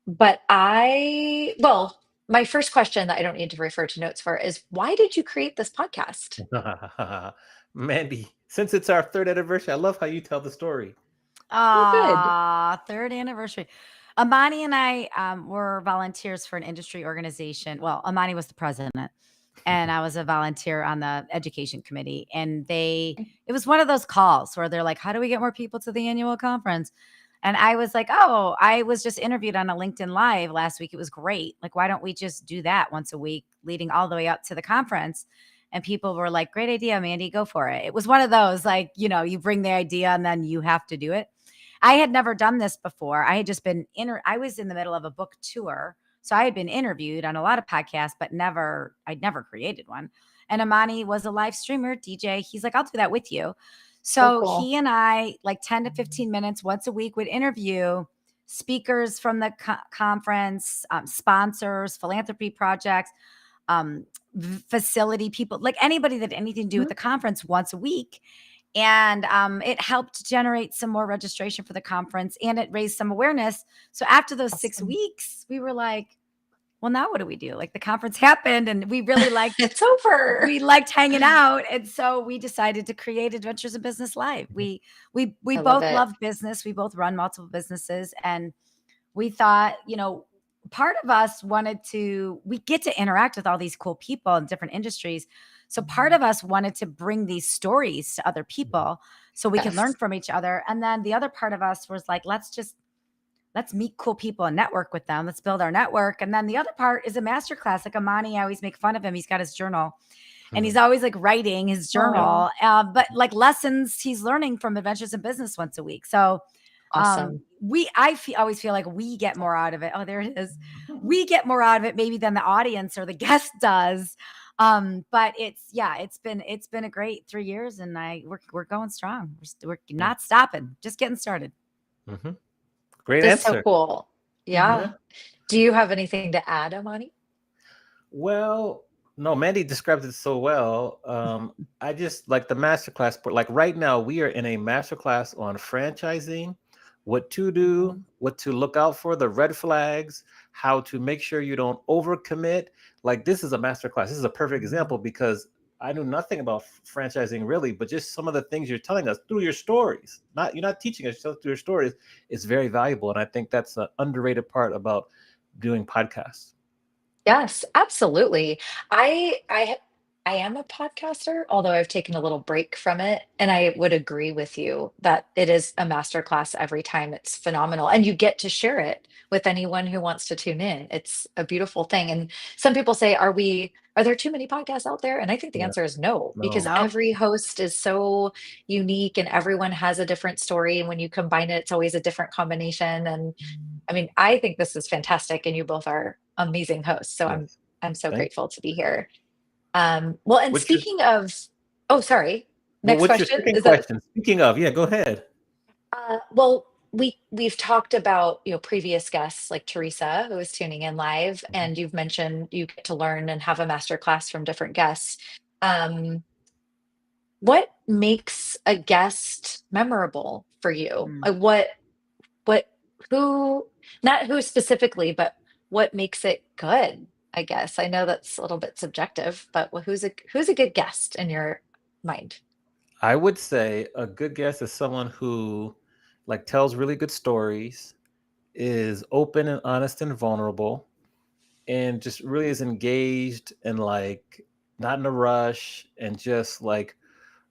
but well, my first question that I don't need to refer to notes for is why did you create this podcast? Mandy, since it's our third anniversary, I love how you tell the story. Oh, good. Third anniversary. Amani and I were volunteers for an industry organization. Well, Amani was the president, and I was a volunteer on the education committee. And it was one of those calls where they're like, how do we get more people to the annual conference? And I was like, oh, I was just interviewed on a LinkedIn Live last week. It was great. Like, why don't we just do that once a week, leading all the way up to the conference? And people were like, great idea, Mandy, go for it. It was one of those, like, you bring the idea and then you have to do it. I had never done this before. I had just been I was in the middle of a book tour. So I had been interviewed on a lot of podcasts, but I'd never created one. And Amani was a live streamer, DJ. He's like, I'll do that with you. So So cool. he and I, like 10 to 15 minutes once a week, would interview speakers from the conference, sponsors, philanthropy projects, facility people, like anybody that had anything to do with the conference once a week. And it helped generate some more registration for the conference and it raised some awareness. So after those 6 Awesome. weeks, we were like, well, now what do we do? Like the conference happened and we really It's over. hanging out. And so we decided to create Adventures in Business Live. We I love both it. love business. We both run multiple businesses. And we thought, part of us we get to interact with all these cool people in different industries. So part of us wanted to bring these stories to other people so we can learn Yes. from each other. And then the other part of us was like, let's meet cool people and network with them. Let's build our network. And then the other part is a masterclass. Like Amani, I always make fun of him. He's got his journal and he's always like writing his Oh, journal, but like lessons he's learning from Adventures in Business once a week. So awesome. always feel like we get more out of it. Oh, there it is. We get more out of it maybe than the audience or the guest does. But it's been a great 3 years and we're going strong. We're not stopping, just getting started. Mhm. Great That's so answer. cool. Mhm. Yeah. Do you have anything to add, Amani? Well, no, Mandy described it so well. I just like the masterclass, but like right now, we are in a masterclass on franchising, what to do, what to look out for, the red flags, how to make sure you don't overcommit. Like this is a masterclass. This is a perfect example because I knew nothing about franchising really, but just some of the things you're telling us through your stories. You're not teaching us just through your stories is very valuable, and I think that's an underrated part about doing podcasts. Yes, absolutely. I am a podcaster, although I've taken a little break from it, and I would agree with you that it is a masterclass every time. It's phenomenal, and you get to share it with anyone who wants to tune in. It's a beautiful thing. And some people say, are there too many podcasts out there? And I think the Yeah. answer is no, because No. Nope. every host is so unique and everyone has a different story. And when you combine it, it's always a different combination. And I mean, I think this is fantastic, and you both are amazing hosts. So I'm Yes. I'm so Thank grateful to be here. Well, and What's your speaking of, oh, sorry. Next what's your question second is that question? Speaking of, yeah, go ahead. well, we've talked about previous guests like Teresa who is tuning in live, Mhm. and you've mentioned you get to learn and have a master class from different guests. Um, what makes a guest memorable for you? Mm. Like what who not who specifically, but what makes it good, I guess. I know that's a little bit subjective, but who's a good guest in your mind? I would say a good guest is someone who like tells really good stories, is open and honest and vulnerable, and just really is engaged and like not in a rush and just like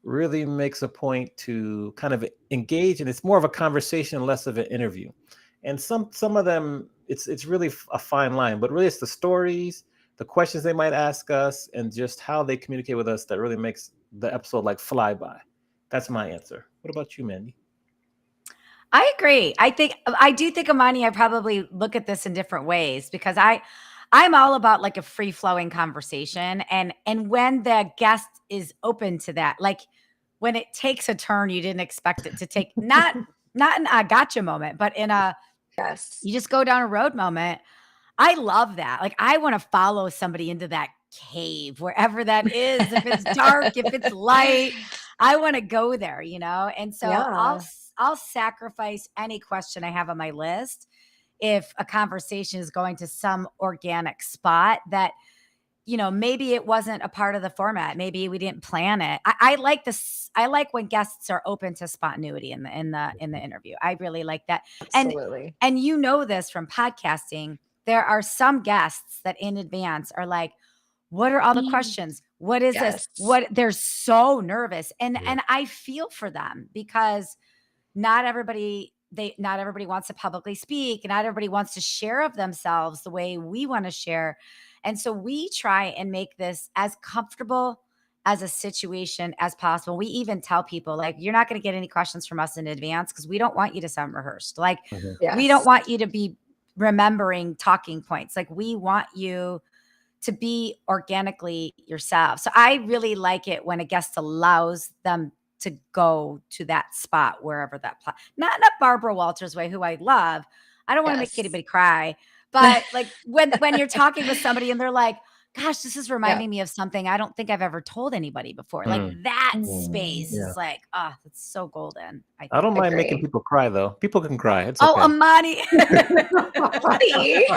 really makes a point to kind of engage and it's more of a conversation less of an interview. And some of them it's really a fine line, but really it's the stories, the questions they might ask us, and just how they communicate with us that really makes the episode like fly by. That's my answer. What about you, Mandy? I agree. I do think, Amani, I probably look at this in different ways because I'm all about like a free flowing conversation, and when the guest is open to that, like when it takes a turn you didn't expect it to take, not in a gotcha moment, but in a Yes. you just go down a road moment. I love that. Like I want to follow somebody into that cave, wherever that is. If it's dark, if it's light, I want to go there, And so Yeah. I'll sacrifice any question I have on my list if a conversation is going to some organic spot that maybe it wasn't a part of the format. Maybe we didn't plan it. I like this. I like when guests are open to spontaneity in the interview. I really like that. And Absolutely. and this from podcasting. There are some guests that in advance are like, what are all the questions? What is this? Yes. What they're so nervous. And Yeah. I feel for them because not everybody wants to publicly speak. Not everybody wants to share of themselves the way we want to share. And so we try and make this as comfortable as a situation as possible. We even tell people, like, you're not going to get any questions from us in advance because we don't want you to sound rehearsed. Like, Mhm. we don't want you to be remembering talking points. Like, we want you to be organically yourself. So I really like it when a guest allows them to go to that spot, wherever that not Barbara Walters way, who I love. I don't want to make Yes. anybody cry, but like when you're talking with somebody and they're like, gosh, this is reminding me of something I don't think I've ever told anybody before. Like that space Yeah. is like, oh, it's so golden. I don't mind making Agree. people cry though. People can cry. It's Oh, okay. Amani. Buddy.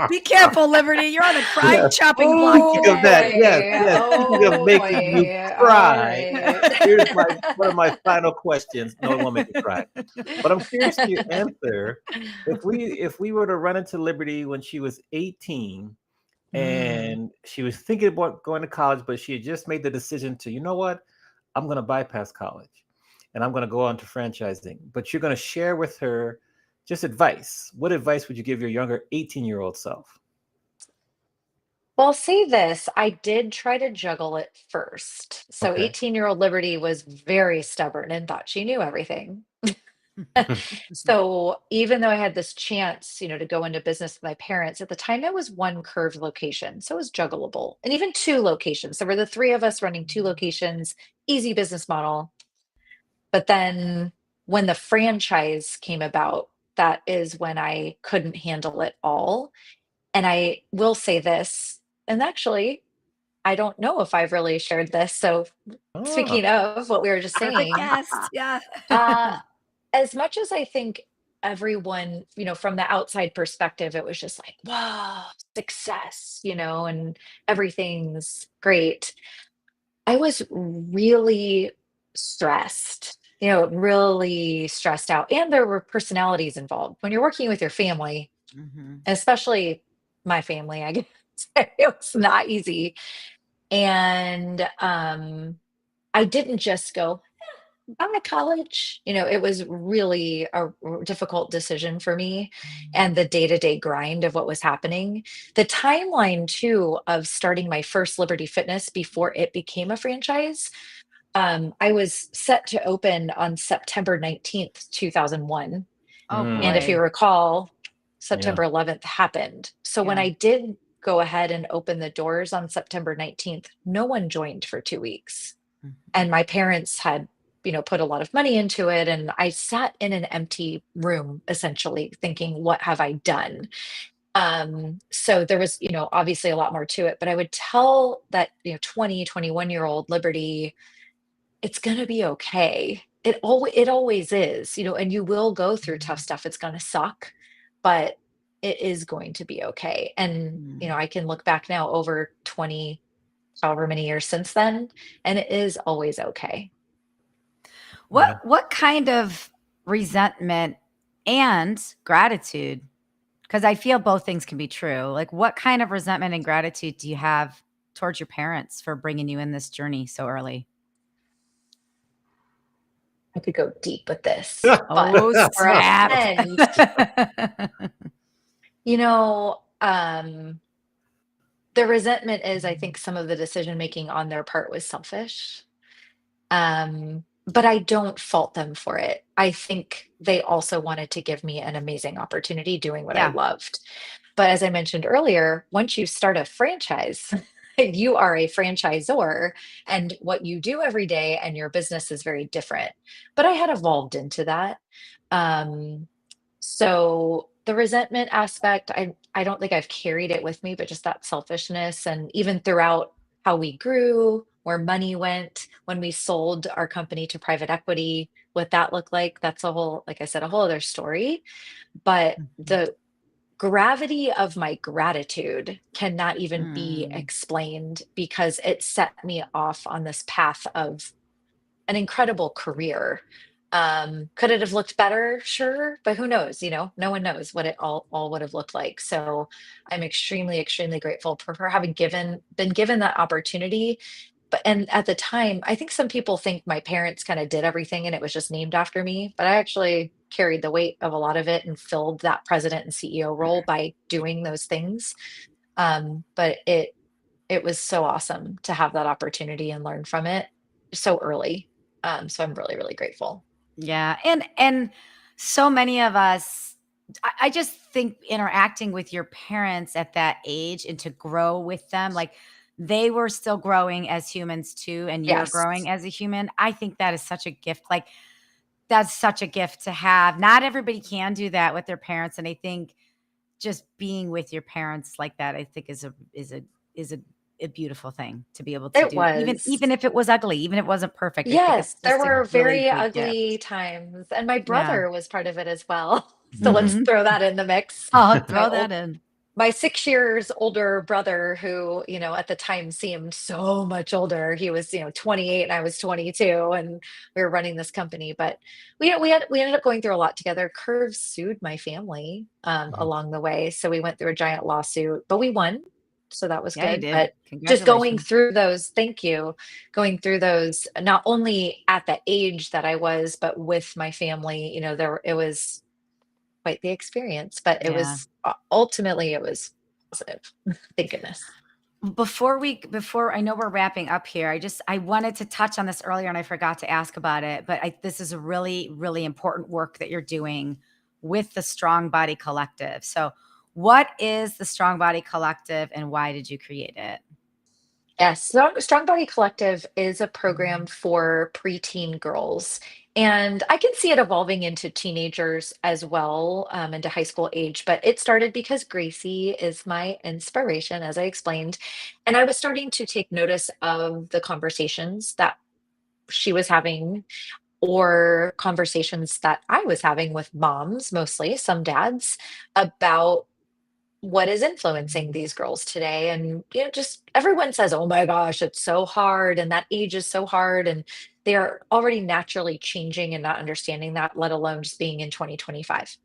Be careful, Liberty. You're on the cry Yes. chopping block Speaking of that, today. yes. Speaking of Oh making you boy. cry, All right. here's one of my final questions. No, it won't make me cry. But I'm curious to your answer. If we were to run into Liberty when she was 18 and she was thinking about going to college, but she had just made the decision to, you know what, I'm going to bypass college and I'm going to go on to franchising. But you're going to share with her just advice. What advice would you give your younger 18-year-old self? Well, I'll say this. I did try to juggle it first. So Okay. 18-year-old Liberty was very stubborn and thought she knew everything. So even though I had this chance, to go into business with my parents, at the time it was one curved location. So it was juggleable. And even two locations. There were the three of us running two locations, easy business model. But then when the franchise came about, that is when I couldn't handle it all. And I will say this, and actually, I don't know if I've really shared this. So Oh, speaking of what we were just Perfect saying, guest. Yeah. as much as I think everyone, from the outside perspective, it was just like, wow, success, and everything's great. I was really stressed, really stressed out. And there were personalities involved. When you're working with your family, especially my family, I guess it was not easy. And I didn't just go, I'm to college. It was really a difficult decision for me and the day-to-day grind of what was happening. The timeline too of starting my first Liberty Fitness before it became a franchise. I was set to open on September 19th, 2001. Oh And if you boy. recall, yeah. September 11th happened. So when Yeah. I did go ahead and open the doors on September 19th, no one joined for 2 weeks. And my parents had, put a lot of money into it. And I sat in an empty room, essentially thinking, what have I done? So there was, obviously a lot more to it, but I would tell that, 20, 21-year-old Liberty, it's going to be okay. It always is, and you will go through tough stuff. It's going to suck, but it is going to be okay. And, I can look back now over 20, however many years since then, and it is always okay. Yeah. What kind of resentment and gratitude? Because I feel both things can be true. Like, what kind of resentment and gratitude do you have towards your parents for bringing you in this journey so early? I could go deep with this, but Oh, for a snap. friend, You know, the resentment is, I think some of the decision making on their part was selfish. But I don't fault them for it. I think they also wanted to give me an amazing opportunity doing what I Yeah. loved. But as I mentioned earlier, once you start a franchise, you are a franchisor, and what you do every day and your business is very different. But I had evolved into that. Um, so the resentment aspect, I don't think I've carried it with me, but just that selfishness, and even throughout how we grew, where money went when we sold our company to private equity, what that looked like, that's a whole, like I said, a whole other story. But Mhm. the gravity of my gratitude cannot even be Mm. explained because it set me off on this path of an incredible career. Could it have looked better? Sure, but who knows? No one knows what it all would have looked like. So I'm extremely, extremely grateful for having been given that opportunity. But and at the time, I think some people think my parents kind of did everything and it was just named after me, but I actually carried the weight of a lot of it and filled that president and CEO role by doing those things. But it was so awesome to have that opportunity and learn from it so early. So I'm really, really grateful. Yeah, and so many of us, I just think interacting with your parents at that age and to grow with them, like they were still growing as humans too, and you're Yes, growing as a human. I think that is such a gift. Like that's such a gift to have. Not everybody can do that with their parents, and I think just being with your parents like that, I think is a beautiful thing to be able to it do. Even was. even if it was ugly, even if it wasn't perfect, I think it's Yes, there just a were really very big ugly gift. times, and my Yeah. brother was part of it as well. So let's Mhm. throw that in the mix. I'll My throw old that in. my 6 years older brother, who, at the time seemed so much older. He was, 28 and I was 22, and we were running this company. But we ended up going through a lot together. Curve sued my family Mhm. along the way, so we went through a giant lawsuit, but we won, so that was Yeah, you good. did. But just going Congratulations. through those, thank you, going through those not only at the age that I was, but with my family. There it was quite the experience, but it Yeah. was ultimately it was positive. Thank goodness. Before I know we're wrapping up here, I wanted to touch on this earlier and I forgot to ask about it, but this is a really, really important work that you're doing with the Strong Body Collective. So what is the Strong Body Collective and why did you create it? Yes, Strong Body Collective is a program for preteen girls. And I can see it evolving into teenagers as well, into high school age. But it started because Gracie is my inspiration, as I explained. And I was starting to take notice of the conversations that she was having, or conversations that I was having with moms, mostly some dads, about what is influencing these girls today. And just everyone says, oh my gosh, it's so hard, and that age is so hard, and they are already naturally changing and not understanding that, let alone just being in 2025.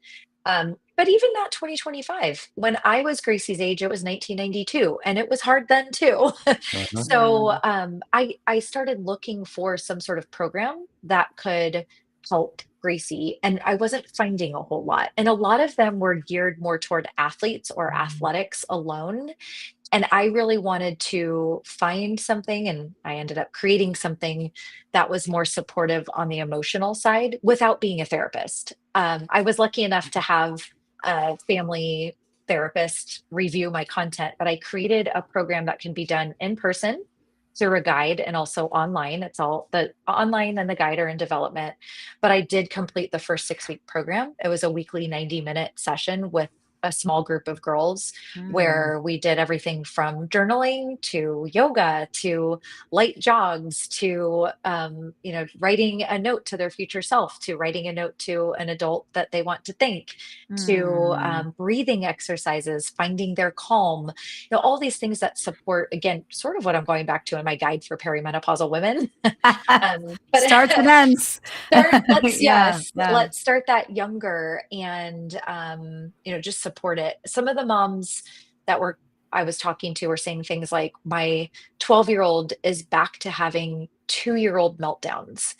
But even not 2025, when I was Gracie's age, it was 1992, and it was hard then too. Mhm. So Mm, I started looking for some sort of program that could help Gracie, and I wasn't finding a whole lot. And a lot of them were geared more toward athletes or athletics alone. And I really wanted to find something, and I ended up creating something that was more supportive on the emotional side without being a therapist. I was lucky enough to have a family therapist review my content, but I created a program that can be done in person through a guide and also online. It's all the online and the guide are in development. But I did complete the first 6 week program. It was a weekly 90-minute session with a small group of girls, mm, where we did everything from journaling to yoga to light jogs to writing a note to their future self, to writing a note to an adult that they want to thank, to mm. breathing exercises, finding their calm, all these things that support, again, sort of what I'm going back to in my guide for perimenopausal women. But Starts and ends. Yeah, yeah. let's start that younger, and just support it. Some of the moms that were I was talking to were saying things like, my 12-year-old is back to having 2-year-old meltdowns.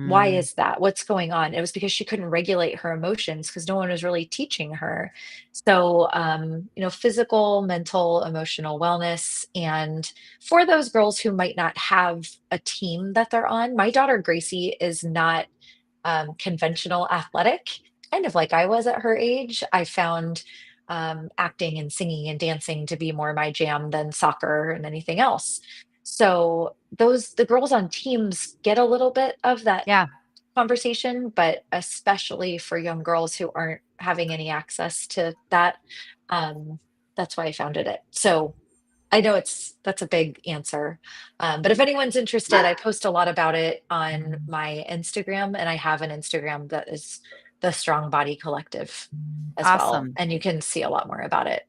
Why is that? What's going on? It was because she couldn't regulate her emotions because no one was really teaching her. So, physical, mental, emotional wellness. And for those girls who might not have a team that they're on, my daughter Gracie is not conventional athletic, kind of like I was at her age. I found acting and singing and dancing to be more my jam than soccer and anything else. So the girls on teams get a little bit of that Yeah. conversation, but especially for young girls who aren't having any access to that, um, that's why I founded it. So I know that's a big answer. But if anyone's interested, I post a lot about it on my Instagram, and I have an Instagram that is the Strong Body Collective as well. Awesome. And you can see a lot more about it.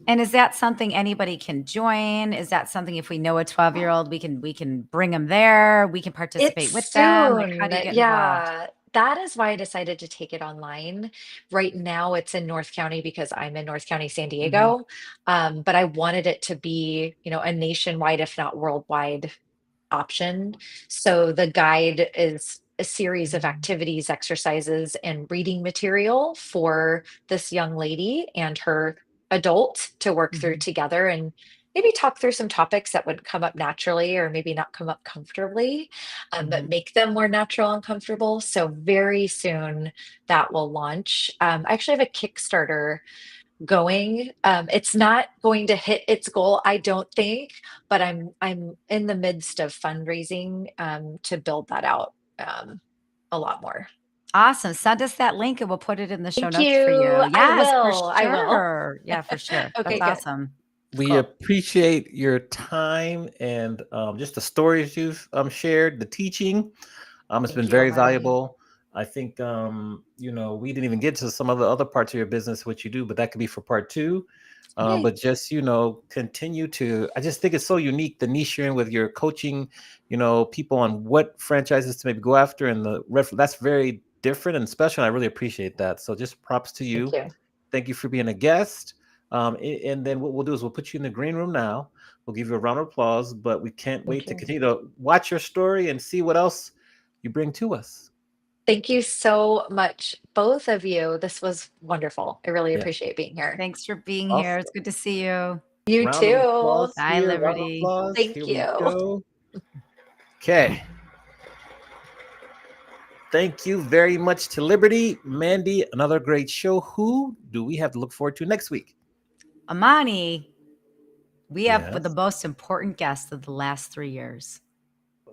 And is that something anybody can join? Is that something, if we know a 12-year-old, we can bring them there, we can participate It's with them? Like, how soon. do you get involved? Yeah. That is why I decided to take it online. Right now, it's in North County because I'm in North County, San Mhm. Diego. But I wanted it to be, a nationwide, if not worldwide option. So the guide is a series of activities, exercises, and reading material for this young lady and her adult to work through Mhm. together and maybe talk through some topics that would come up naturally or maybe not come up comfortably, but Mhm. make them more natural and comfortable. So very soon that will launch. I actually have a Kickstarter going. It's not going to hit its goal, I don't think, but I'm in the midst of fundraising to build that out a lot lot Awesome. Send us that link and we'll put it in the show Thank notes for you. you. I Yes, for will. I will. sure. Yeah, for sure. That's Okay, good. awesome. We Cool. appreciate your time and just the stories you've shared, the teaching. It's Thank been you, very Marty. valuable. I think we didn't even get to some of the other parts of your business, what you do, but that could be for part two. Yay. But just continue to. I just think it's so unique the niche you're in with your coaching. People on what franchises to maybe go after, and that's very different and special. And I really appreciate that. So just props to Thank you. you. Thank you for being a guest. And then what we'll do is we'll put you in the green room now. We'll give you a round of applause, but we can't Thank wait to you. continue to watch your story and see what else you bring to us. Thank you so much, both of you. This was wonderful. I really Yeah. appreciate being here. Thanks for being here. Awesome. It's good to see you. You Round of too. applause Bye, here. Round of Liberty. applause. Here Thank we you. go. Okay. Thank you very much to Liberty. Mandy, another great show. Who do we have to look forward to next week? Amani, we have the Yes. most important guest of the last 3 years.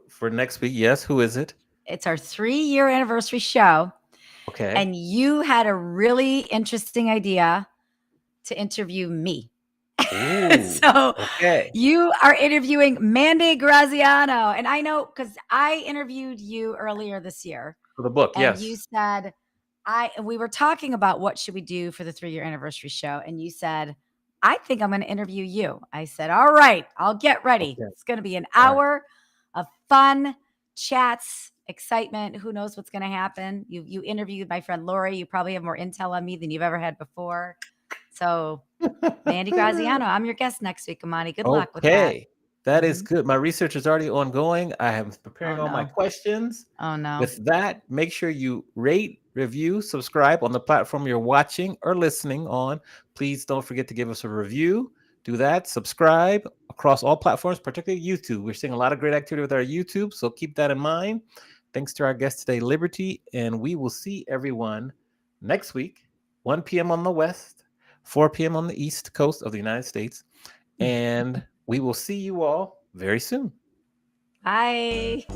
For next week, yes. Who is it? It's our 3-year anniversary show. Okay. And you had a really interesting idea to interview me. Ooh, So okay. you are interviewing Mandy Graziano. And I know because I interviewed you earlier this year. For the book, And you yes. said, we were talking about what should we do for the 3-year anniversary show. And you said, I think I'm going to interview you. I said, all right, I'll get ready. Okay. It's going to be an All right. hour of fun chats, excitement. Who knows what's going to happen? You interviewed my friend Lori. You probably have more intel on me than you've ever had before. So Mandy Graziano, I'm your guest next week, Amani. Good luck with that. Okay. That is good. My research is already ongoing. I am preparing Oh, all my no. questions. Oh, no. With that, make sure you rate, review, subscribe on the platform you're watching or listening on. Please don't forget to give us a review. Do that. Subscribe across all platforms, particularly YouTube. We're seeing a lot of great activity with our YouTube, so keep that in mind. Thanks to our guest today, Liberty, and we will see everyone next week, 1 p.m. on the West, 4 p.m. on the East Coast of the United States. And we will see you all very soon. Bye.